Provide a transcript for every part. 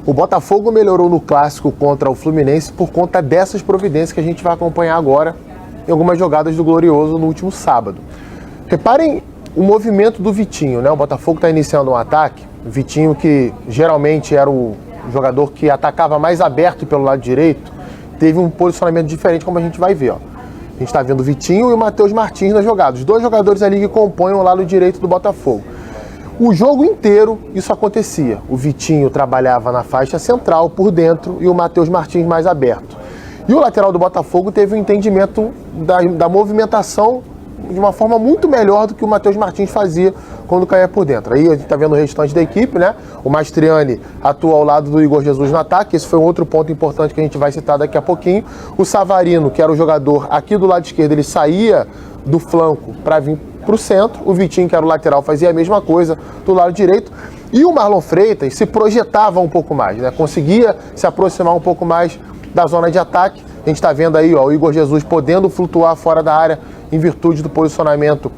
O Botafogo melhorou no clássico contra o Fluminense por conta dessas providências que a gente vai acompanhar agora em algumas jogadas do Glorioso no último sábado. Reparem o movimento do Vitinho, né? O Botafogo está iniciando um ataque. O Vitinho, que geralmente era o jogador que atacava mais aberto pelo lado direito, teve um posicionamento diferente, como a gente vai ver, ó. A gente está vendo o Vitinho e o Matheus Martins na jogada. Os dois jogadores ali que compõem o lado direito do Botafogo. O jogo inteiro isso acontecia. O Vitinho trabalhava na faixa central por dentro e o Matheus Martins mais aberto. E o lateral do Botafogo teve um entendimento da movimentação de uma forma muito melhor do que o Matheus Martins fazia quando caía por dentro. Aí a gente está vendo o restante da equipe, né? O Mastriani atua ao lado do Igor Jesus no ataque. Esse foi um outro ponto importante que a gente vai citar daqui a pouquinho. O Savarino, que era o jogador aqui do lado esquerdo, ele saía do flanco para vir para o centro. O Vitinho, que era o lateral, fazia a mesma coisa do lado direito. E o Marlon Freitas se projetava um pouco mais, né? Conseguia se aproximar um pouco mais da zona de ataque. A gente está vendo aí, ó, o Igor Jesus podendo flutuar fora da área em virtude do posicionamento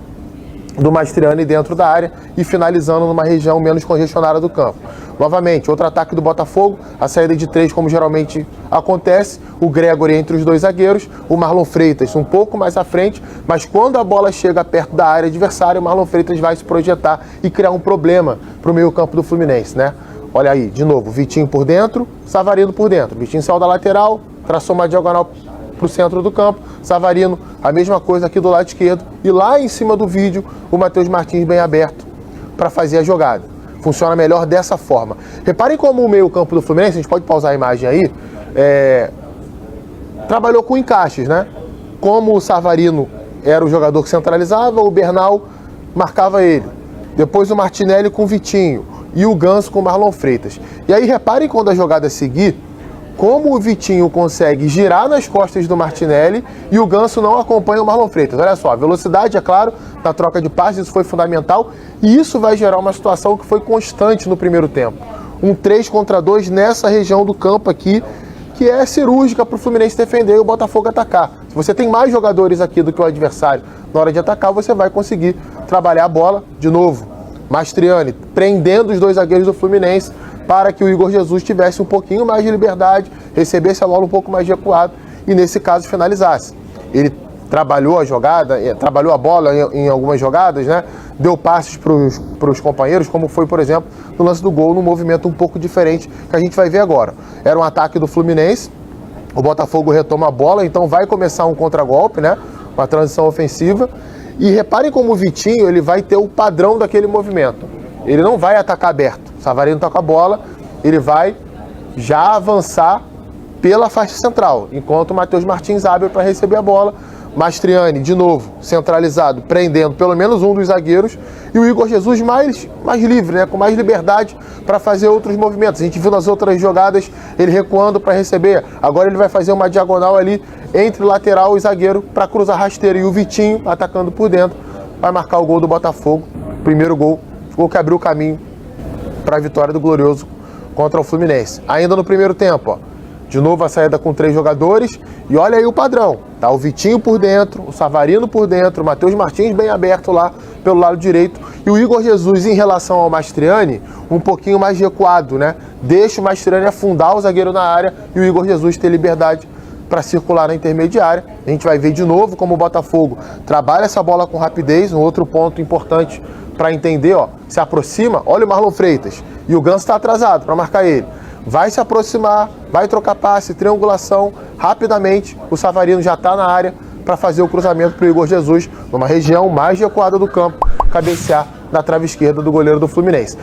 do Mastriani dentro da área e finalizando numa região menos congestionada do campo. Novamente, outro ataque do Botafogo, a saída de 3, como geralmente acontece, o Gregory entre os dois zagueiros, o Marlon Freitas um pouco mais à frente, mas quando a bola chega perto da área adversária, o Marlon Freitas vai se projetar e criar um problema para o meio-campo do Fluminense, né? Olha aí, de novo, Vitinho por dentro, Savarino por dentro. Vitinho saiu da lateral, traçou uma diagonal para o centro do campo, Savarino, a mesma coisa aqui do lado esquerdo, e lá em cima do vídeo, o Matheus Martins bem aberto para fazer a jogada. Funciona melhor dessa forma. Reparem como o meio-campo do Fluminense, a gente pode pausar a imagem aí, trabalhou com encaixes, né? Como o Savarino era o jogador que centralizava, o Bernal marcava ele. Depois o Martinelli com o Vitinho e o Ganso com o Marlon Freitas. E aí reparem quando a jogada seguir, como o Vitinho consegue girar nas costas do Martinelli e o Ganso não acompanha o Marlon Freitas. Olha só, a velocidade, é claro, na troca de passes, isso foi fundamental e isso vai gerar uma situação que foi constante no primeiro tempo. Um 3 contra 2 nessa região do campo aqui, que é cirúrgica para o Fluminense defender e o Botafogo atacar. Se você tem mais jogadores aqui do que o adversário na hora de atacar, você vai conseguir trabalhar a bola de novo. Mastriani prendendo os dois zagueiros do Fluminense para que o Igor Jesus tivesse um pouquinho mais de liberdade, recebesse a bola um pouco mais recuado e, nesse caso, finalizasse. Ele trabalhou a jogada, trabalhou a bola em algumas jogadas, né? Deu passes para os companheiros, como foi, por exemplo, no lance do gol, num movimento um pouco diferente que a gente vai ver agora. Era um ataque do Fluminense, o Botafogo retoma a bola, então vai começar um contragolpe, né? Uma transição ofensiva. E reparem como o Vitinho ele vai ter o padrão daquele movimento. Ele não vai atacar aberto. O Savarino toca a bola, ele vai já avançar pela faixa central, enquanto o Matheus Martins abre para receber a bola. Mastriani, de novo, centralizado, prendendo pelo menos um dos zagueiros, e o Igor Jesus mais livre, né, com mais liberdade para fazer outros movimentos. A gente viu nas outras jogadas ele recuando para receber, agora ele vai fazer uma diagonal ali entre lateral e zagueiro para cruzar rasteiro, e o Vitinho atacando por dentro vai marcar o gol do Botafogo, primeiro gol que abriu o caminho para a vitória do Glorioso contra o Fluminense. Ainda no primeiro tempo, ó, de novo a saída com 3 jogadores e olha aí o padrão, tá? O Vitinho por dentro, o Savarino por dentro, o Matheus Martins bem aberto lá pelo lado direito e o Igor Jesus em relação ao Mastriani um pouquinho mais recuado, né? Deixa o Mastriani afundar o zagueiro na área e o Igor Jesus ter liberdade para circular na intermediária. A gente vai ver de novo como o Botafogo trabalha essa bola com rapidez, um outro ponto importante para entender, ó, se aproxima, olha o Marlon Freitas e o Ganso está atrasado para marcar ele. Vai se aproximar, vai trocar passe, triangulação, rapidamente o Savarino já está na área para fazer o cruzamento para o Igor Jesus, numa região mais recuada do campo, cabecear na trave esquerda do goleiro do Fluminense.